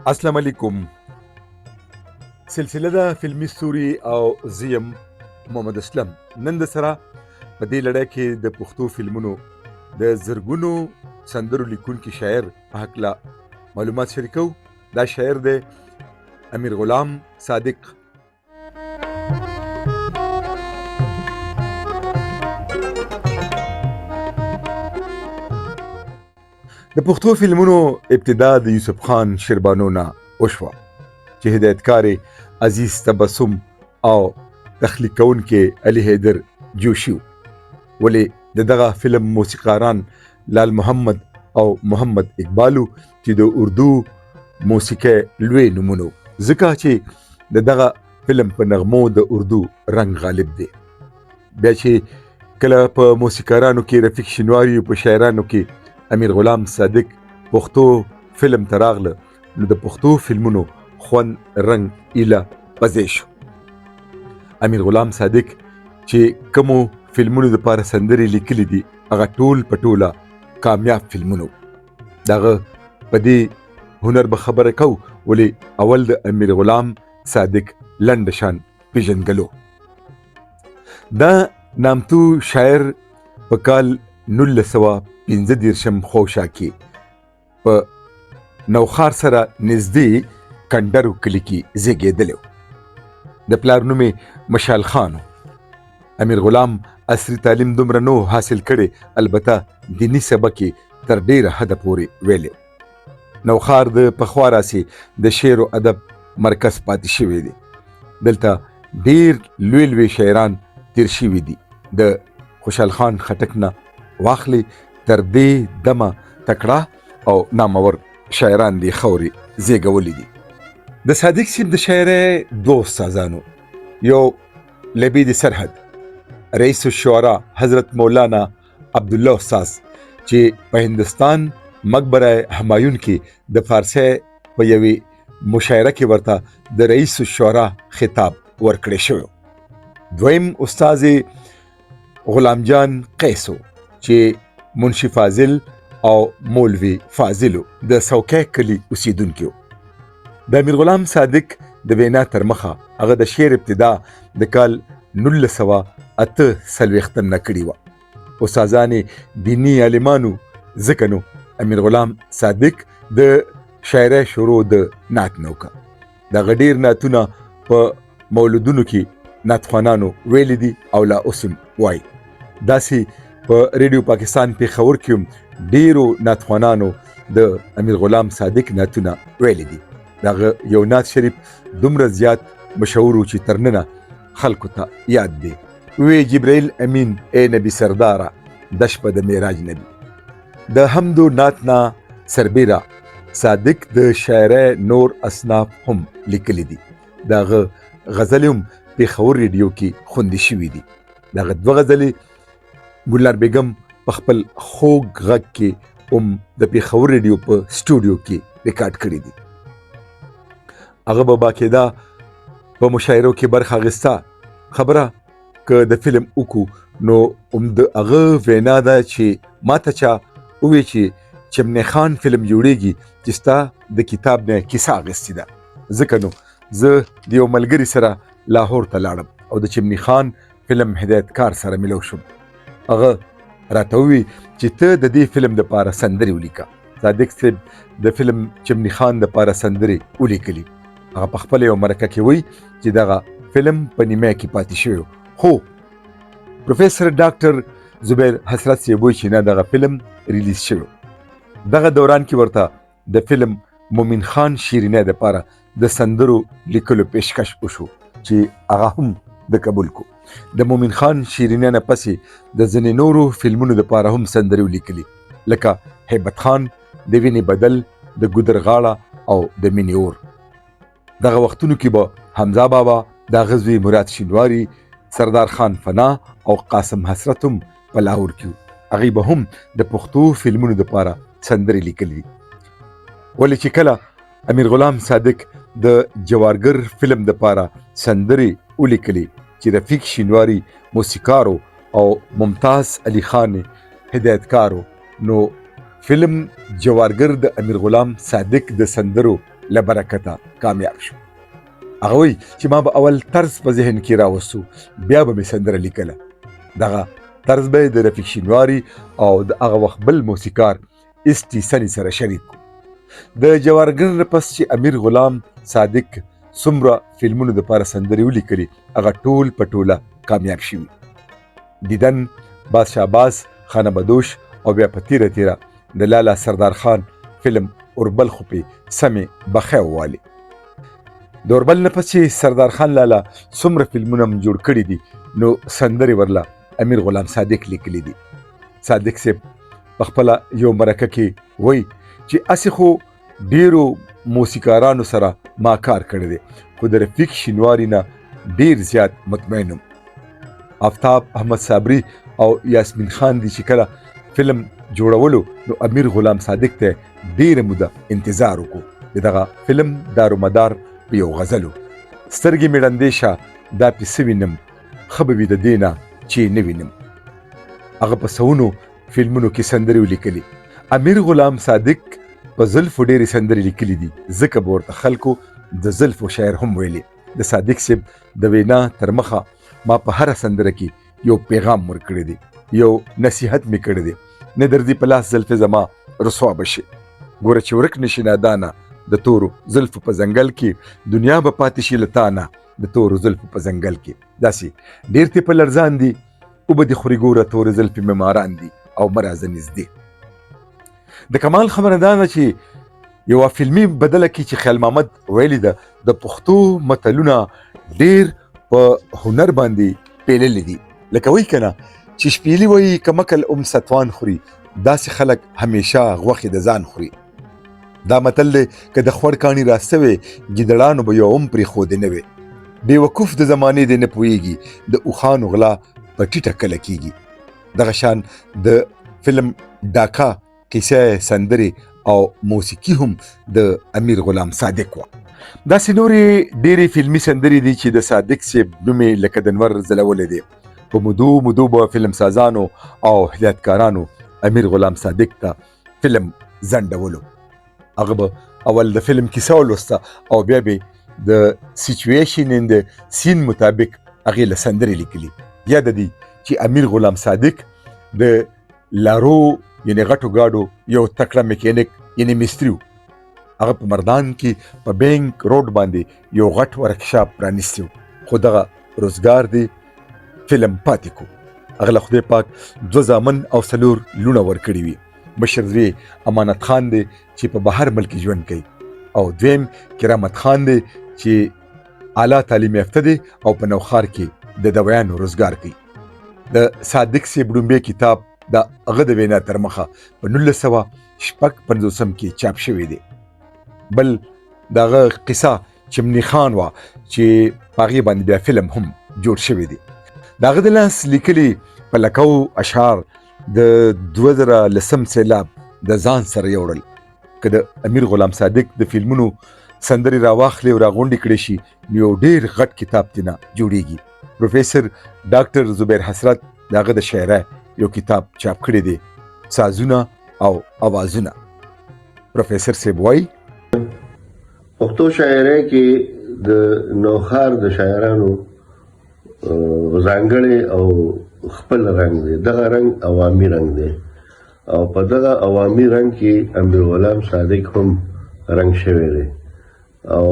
السلام علیکم. سلسله ده فلمي ستوري او زیم محمد اسلم نن د سره په دې لړۍ کې د پښتو فلمونو د زرګونو سندرو لیکونکي شاعر په هکله معلومات شریکو. دا شاعر دی امیر غلام صادق. د پښتو فلمونو ابتدا د یوسف خان شیربانو نه وشوه چې هدایتکار عزیز تبسم او تخلیق کوونکې علي حیدر جوشي ولې دغه فلم موسیقاران لال محمد او محمد اقبالو چې د اردو موسیقي لوی نمونه ځکه چې دغه فلم په نغمو د اردو رنگ غالب دی. بیا چې کله په موسیقارانو کې رفیق شینواری په شاعرانو کې امیر غلام صادق پښتو فلم تراغله نو د پښتو فلمونو خون رنگ ایله پزې شو. امیر غلام صادق چې کومو فلمونو د پاره سندري لیکلي دي هغه ټول پټوله کامیاب فلمونو دغه په دې هنر به خبره کو ولې اول د امیر غلام صادق لنډ شان پیژنګلو. دا نامتو شاعر په کال 1915 خوشا کې په نوخار سره نږدې کندرو کلی کې زیږېدلی. د پلار نوم مشال خان. امیر غلام عصري تعلیم دومره نو حاصل کړي البته دینی سبق یې تر ډیره حده پورې ویلی. نوخار د پخوا راسې د شعر او ادب مرکز پاتې شوی دی. دلته ډیر لوی لوی شاعران تیر شوي دي. د خوشحال خان خټک نه واخلي تر دې دمه تکړه او نامور شاعران دی خوري زیږولي دي. د صادق صاحب د شاعرۍ دوه استادانو، یو لبید سرحد رئیس الشعراء حضرت مولانا عبدالله استاد چې په هندستان مقبره همایون کې د فارسی په یوې مشاعره کې ورته د رئیس الشعراء خطاب ورکړی شوی. دویم استاد غلام جان قیسو چې منشي فاضل او مولوی فاضلو د سوکای کلی اوسیدونکو. د امیر غلام صادق د وینا تر مخه هغه د شعر ابتدا د کال 1948 نه کړی و. استادان دینی عالمانو ځکه نو امیر غلام صادق د شاعرۍ شروع د نعت نوکه. د غډیر نعتونه په مولودونو کې نعتخوانانو ویل دي او لا اوسم وای. داسې په ریډیو پاکستان پیښور کې ډیرو نعتخوانانو د امیر غلام صادق نعتونه ویلي دي. دغه یو نعت شریف دومره زیات مشهور چې تر ننه خلکو ته یاد دی. وی جبرائیل امین ای نبی سرداره د شپه د معراج نبی. د حمد و نعت نه سربیره صادق د شاعرۍ نور اصناف هم لیکلي دي. دغه غزلې هم پیښور ریډیو کې خوندي شوي دي. دغه دوه غزلې ګلنار بیگم په خپل خوږ غږ کې هم د پیښور ریډیو په سټوډیو کې ریکارډ کړي دي. هغه به باقاعده په مشاعرو کې برخه اخیسته. خبره که د فلم وکړو نو هم د هغه وینا ده چې ماته چا ووی چې چمنی خان فلم جوړیږي چې ستا د کتاب نه کیسه اخیستې ده. ځکه نو زه د یو ملګري سره لاهور ته لاړم او د چمنی خان فلم هدایتکار سره ملو شوم. هغه راته ووی چې ته د دې فلم د پاره سندري ولیکه. صادق صاحب د فلم چمنی خان د پاره سندري ولیکلي. هغه په خپل یو مرکه کې وی چې دغه فلم په نیمه کې پاتې شوی. خو پروفیسور ډاکټر زبیر حسرت صاحب وی چې نه دغه فلم ریلیز شوی. دغه دوران کې ورته د فلم مومن خان شیرینه د پاره د سندرو لیکلو پیشکش وشو چې هغه هم د قبول کو. د مومن خان شیرینه نه پسې د ځینې نورو فلمونو د پاره هم سندري ولیکلي لکه هیبت خان، د وینې بدل، د ګودر غاړه او د مینې اور. دغه وختونو کې به حمزه بابا، د غزوی مراد شینواری، سردار خان فنا او قاسم حسرت هم په لاهور کې هغوی به هم د پښتو فلمونو د پاره سندري لیکلي. ولې چې کله امیر غلام صادق د جوارګر فلم د پاره سندري ولیکلي چې رفیق شینواری موسیقارو او ممتاز علی خان هدایتکارو نو فلم جوارګر د امیر غلام صادق د سندرو له برکته کامیاب شو. هغه وایي چې ما به اول طرز په ذهن کې راوستو، بیا به مې سندره لیکله. دغه طرز به د رفیق شینواري او د هغه وخت بل موسیقار اسټي سني سره شریک کړو. د جواهرګر نه پس چې امیر غلام صادق څومره فلمونو دپاره سندرې ولیکلي، هغه ټول په ټوله کامیاب شوي. دیدن، بادشاه باز، خانه بدوش او بیا په تیره تیره د لالا سردار خان فلم اوربل خو پې سمې بخۍ ووالي. د اوربل نه پس چې سردار خان لالا څومره فلمونه هم جوړ کړي دي، نو سندرې ورله امیر غلام صادق لیکلی دي. صادق صاحب په خپله یو مرکه کې وایي چې هسې خو ډیرو موسیقارانو سره ما کار کړی دی، خو د رفیق شینواري نه ډیر زیات مطمئن یم. آفتاب احمد صابري او یاسمین خان دي چې کله فلم جوړولو، نو امیر غلام صادق ته ډیره موده انتظار وکړو. د دغه فلم دارومدار په یو غزلو: سترګې مې ړندې شه دا پې څه وینم، ښه به وي د دې نه چې نه وینم. هغه په سونو فلمونو کې سندرې ولیکلي. امیر غلام صادق په زلفو ډېرې سندرې لیکلي دي، ځکه به ورته خلکو د زلفو شاعر هم ویلي. د صادق صاحب د وینا تر مخه ما په هره سندره کې یو پیغام ورکړی دی، یو نصیحت مې کړی دی: نه درځي په لاس زلفې زما رسوا بشي، ګوره چې ورک نشي نادانه د تورو زلفو په ځنګل کې، دنیا به پاتې شي له تانه د تورو زلفو په ځنګل کې. داسې ډېر تی په لړزان دي، اوبه دې خوري ګوره تورې زلفې مې ماران دي او مه راځه نږدې. د کمال خبره دا ده چې یوه فلمي بدله کې چې خیال محمد ویلي ده، د پښتو متلونه ډېر په هنر باندې پیللي دي. لکه وایي که نه چې شپیلي وایي که مکل ستوان خوري، داسې خلک همیشه غوښې د ځان خوري. دا متل دی که د خوړ کاڼي راسته وی، ګیدړانو به یو هم پرېښودې نه وی. بېوقوف د زمانې دی نه پوهېږي، د اوښانو غلا په ټیټه کله کېږي. دغه شان د فلم ډاکا کیسه، سندرې او موسیقي هم د امیر غلام صادق وه. داسې نورې ډېرې فلمي سندرې دي چې د صادق صاحب نوم یې لکه د نور ځلولی دی. په مودو به فلم سازانو او هدایتکارانو امیر غلام صادق ته فلم ځنډولو. هغه به اول د فلم کیسه ولوسته او بیا به د سیچویشن ان د سین مطابق هغې له سندرې لیکلي. یاد دی چې امیر غلام صادق د لارو یعنی غټو گاډو یو تکړه میکینیک یعنی مستری و. هغه په مردان کې په بینک روډ باندې یو غټ ورکشاپ پرانیستی و، خو دغه روزګار دی فلم پاتې کو. هغه له خدای پاک 2 زامن او 4 لوڼه ورکړي وي. مشر زوی امانت خان دی چې په بهر ملک ژوند کوي، او دویم کرامت خان دی چې اعلی تعلیم یافته دی او په نوخار کې د دویانو روزګار کوي. د صادق صاحب ډومبی کتاب د هغه د وینا تر مخه په 1956 کې چاپ شوی دی. بل دغه قصه چمنی خان وا چې په هغې باندې بیا فلم هم جوړ شوی دی. د هغه د لاس لیکلي په لکو اشعار د 2010 سیلاب د ځان سره یوړل. که د امیر غلام صادق د فلمونو سندرې راواخلې او راغونډې کړې شي، نو یو ډېر غټ کتاب تینا جوړیږي. پروفیسر ډاکټر زبیر حسرت د هغه د شاعرۍ یو کتاب چاپ کړی دی، سازونه او اوازونه. پروفیسر صاحب وایي پښتو شاعرۍ کې د نوخار د شاعرانو ځانګړی او خپل رنګ دی. دغه رنګ عوامي رنګ دی او په دغه عوامي رنګ کې امیر غلام صادق هم رنګ شوی دی. او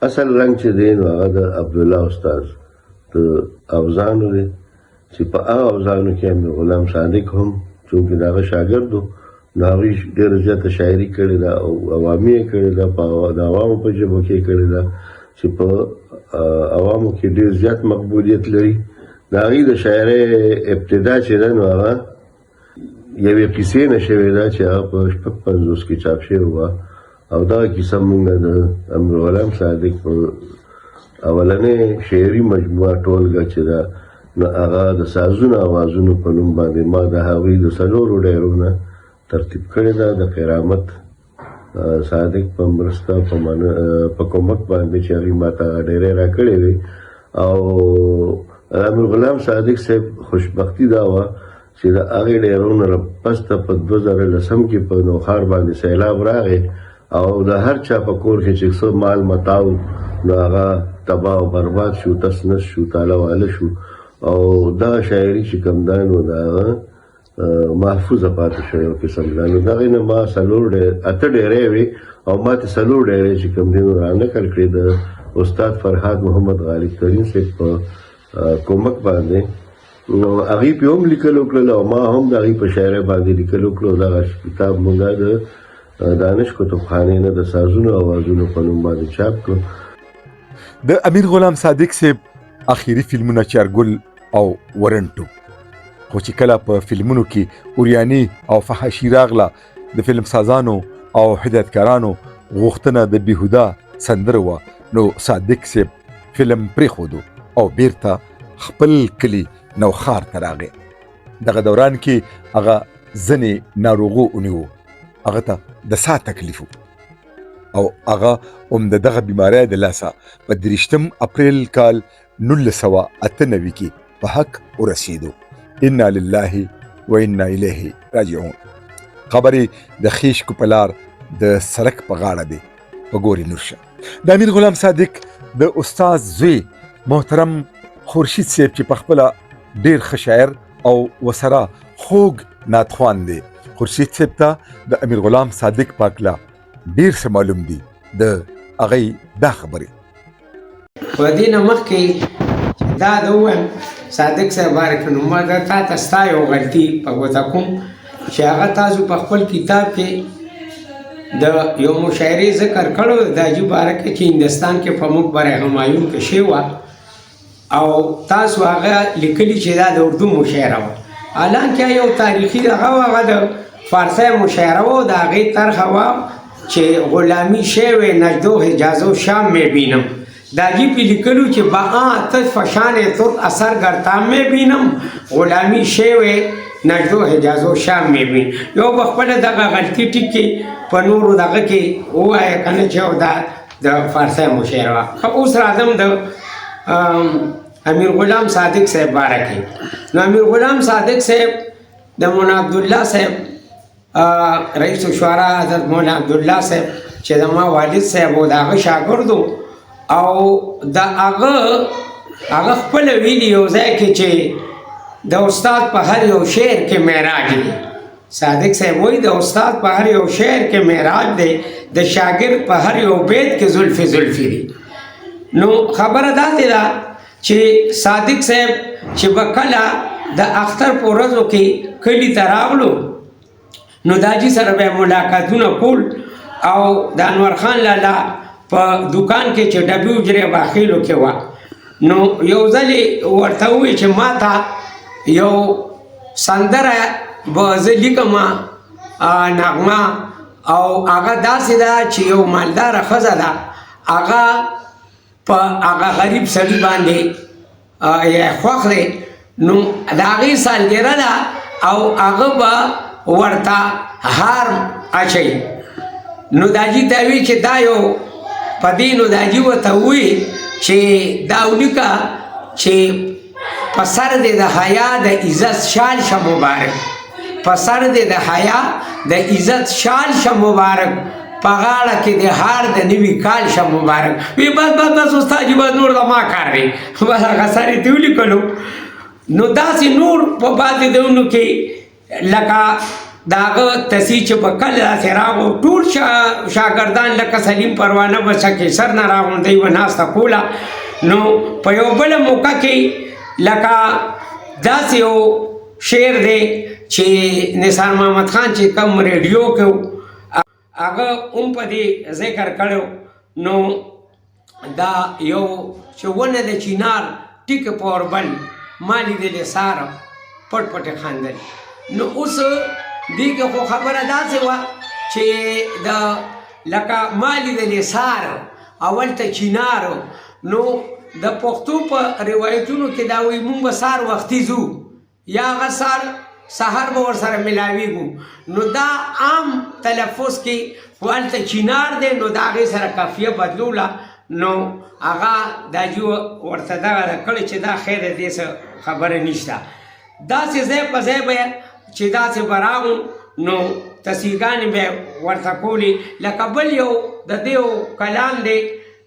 اصل رنګ چې دی نو هغه د عبدالله استاد د اوزانو دی چې په هغه اوزانو کې امیر غلام صادق هم چونکې د هغه شاګرد و، نو هغوی ډېره زیاته شاعري کړې ده او عوامي یې کړې ده، د عوامو په ژبو کې یې کړې ده چې په عوامو کې ډېر زیات مقبولیت لري. د هغې د شاعرۍ ابتدا چې ده نو هغه یوې قیسې نه شوې ده چې هغه په 56 کې چاپ شوې وه، او دغه کیسه مونږ د امیر غلام صادق په اولنۍ شعري مجموعه ټولګه چې ده نو هغه د سازونو اوازونو په نوم باندې ما د هغوی د 4 ډایرونه ترتیب کړې ده. د کرامت صادق په مرسته په کومک باندې چې هغوی ما ته ډایرۍ راکړې وې. او امیر غلام صادق صاحب خوشبختي دا وه چې د هغې ډایرو نه پس ته په 2010 کې په نوخار باندې سیلاب راغی او د هر چا په کور کې چې څه مال متاو نو هغه تباہ او برباد شو، تس نس شو، تاله واله شو. او دا شاعري چې کوم دا نو د هغه محفوظه پاتې شوی یو قسم ده. نو دغې نه ما اته ډېرې وې او ما ته څلور ډېرې چې کوم دي نو رانقل کړې د استاد فرهاد محمد غالب ترین صاحب په کومک باندې. نو هغې پې هم لیکل وکړل او ما هم د هغې په شاعرۍ باندې لیکل وکړو. دغه کتاب مونږ د دانش کتابخانې نه د سازونو اوازونو په نوم باندې چاپ کړو. د امیر غلام صادق صاحب اخیری فلمونه چارګل او ورنټو، خو چې کله په فلمونو کې اوریاني او فحاشي راغله د فلم سازانو او هدایتکارانو غوښتنه د بیهوده سندره وه، نو صادق صاحب فلم پرېښودو او بیرته خپل کلي نوښار ته راغی. دغه دوران کې هغه ځینې ناروغو ونیو، هغه ته د ساه تکلیف او هغه هم د دغه بیمارۍ د لاسه په 30 اپریل کال 1998 کې په حق ورسېدو. انا لله و انا الیه راجعون. خبرې د خیشکو په لار د سړک په غاړه دی په ګوري نورشه. د امیر غلام صادق د استاد زوی محترم خورشید صاحب چې په خپله ډېر ښه شاعر او ورسره خوږ نعتخوان دی. خورشید صاحب ته د امیر غلام صادق پاکله ډېر څه معلوم دي. د هغې دا خبرې په دې نه مخکې چې دا د ووایم صادق صاحب بارک نو ما دا تا ته ستا یو غلطي په ګوته کوم چې هغه تاسو په خپل کتاب کې د یو مشاعرې ذکر کړو د حاجي بارک چې هندوستان کې په موږ بر همایون کې شوې وه او تاسو هغه لیکلي چې دا د اردو مشاعره وه. حالانکه یو تاریخي دغه و، هغه د فارسی مشاعره و. د هغې طرحه وه چې غلامی شوی نجد و حجاز و شام می بینم. د حاجي پې لیکلو چې با تج فشان ترک اثر گرتام می بینم، غلامی شوی نجد و حجاز و شام می بین. یو په خپله دغه غلطي ټکې په نورو دغه کې ووایه که نه چې دا د فارسی مشاعره وه. اوس راځم د امیر غلام صادق صاحب باره کې. نو امیر غلام صادق صاحب د مولانا عبدالله صاحب رئیس الشورا حضرت مولانا عبدالله صاحب چې د ما والد صاحب و د هغه شاګرد او د هغه خپله ویلي یو ځای کې چې د استاد په هر یو شعر کې معراج دی. صادق صاحب وایي د استاد په هر یو شعر کې معراج دی، د شاګرد په هر یو بیت کې زلفې زلفې دي. نو خبره داسې ده چې صادق صاحب چې به کله د اختر په ورځو کې کلي ته راغلو نو د حاجي سره به ملاقاتونه کول او د انور خان لالا په دوکان کې چې ډبي حجرې باخیلو کې وه. نو یو ځلې ورته ووایي چې ما ته یو سندره به زه لیکم نغمه او هغه داسې ده چې یو مالداره ښځه ده، هغه په هغه غریب سړي باندې یې خوښ دی، نو د هغې سالګرده ده او هغه به ورته هار اچوي. نو د حاجي ته وایي چې دا یو په دې نو د حاجي ورته ووایي چې دا ولیکه چې په سر دې د حیا د عزت شال شه مبارک، په سر دې د حیا د عزت شال شه مبارک، په غاړه کې د هار د نوي کال شه مبارک. وی بس استاد جي بس نور د ما کار دی، بس هغه سر یې ولیکلو. نو داسې نور په بعضې ځایونو کې لکه د هغه تصحیح چې په کله داسې راغو ټول شاګردان لکه سلیم پروانه به سر نه راغونډۍ به ناسته کوله. نو په یو بله موقع کې لکه داسې یو شعر دی چې نثار محمد خان چې کوم ریډیو کې هغه هم په دې ذکر کړو. نو دا یو چې ونه د چینار ټیکه په اوربل ما لیدلې ساره پټ پټې خندل. نو اوس دې کې خو خبره داسې وه چې د لکه ما لیدلې ساره اول ته چینار. نو د پښتو په روایتونو کې دا وایي مونږ به سهار وختي ځو یا هغه سهار به ورسره ملاویږو. نو دا عام تلفظ کې خو هلته چینار دی، نو د هغې سره قافیه بدلوله. نو هغه دا جي ورته دغه کړی چې دا خیر دې څه خبره نشته. داسې ځای په ځای به چې داسې به راغلو نو تصیرګانې به ورته کولې لکه بل یو د دې کلام دی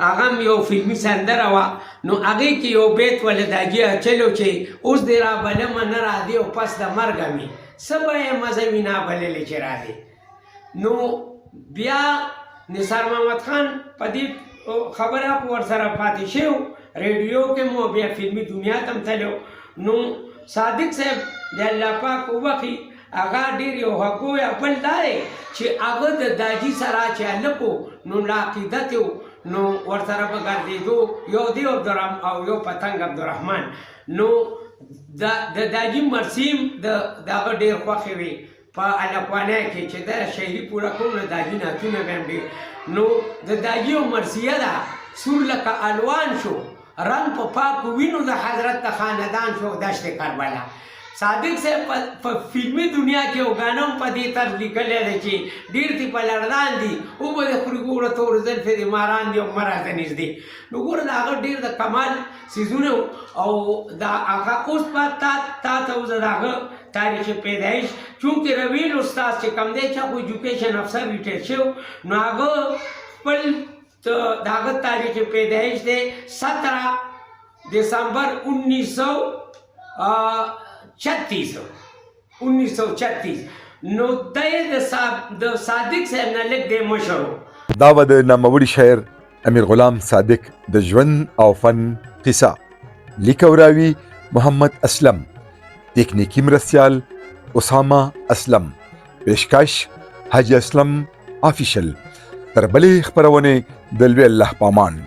هغه هم یو فلمي سندره وه نو هغې کې یو بیت ولې داګي اچلو چې اوس دې را بلمه نه راځې او پس د مرګه مې څه به یې مزه وي نابللې چې راځې نو بیا نثار محمد خان په دې خبره خو ورسره پاتې شوی ریډیو کې مو بیا فلمي دنیا ته هم تللی نو صادق صاحب د الله پاک وبخي هغه ډېر یو حقوی بل دا دی چې هغه د داجي سره چې هلک نو له عقیدت نو ورسره به ګرځېدو یو دی عبدالرحمن او یو پتنګ عبدالرحمن نو د داجي مرسیم د هغه ډېر خوښې وي په الکوانه کې چې دا شاعري پوره کوم نو داجي نعتونه به هم ډېر نو د داجي او مرثیه ده سور لکه الوان شو رنګ په پاکو وینو د حضرت د خاندان شو دشت کربلا صادق صاحب په فلمي دنیا کې یو ګانا هم په دې طرز لیکلی دی چې ډېر دي په لړدان دي اوبه د خوري ګوره تور زلفې د ماران دي او مه راته نږدې نو ګوره د هغه ډېر د کمال څیزونه او د هغه اوس به تا ته زه د هغه تاریخ پیدایش چونکې رویل استاد چې کوم دی چې خو ایجوکیشن افسر ریټیر شو نو هغه خپل د هغه تاریخ پیدایش دی 17 دسمبر 1936 نو د صادق صاحب نه لږ دی مشر و دا به د ناموړي شاعر امیر غلام صادق د ژوند او فن قصه لیکه او راوي محمد اسلم تکنیکی مرستیال اسامه اسلم پیشکش حاجی اسلم آفیشل تر بلې خپرونې د لوی الله پامان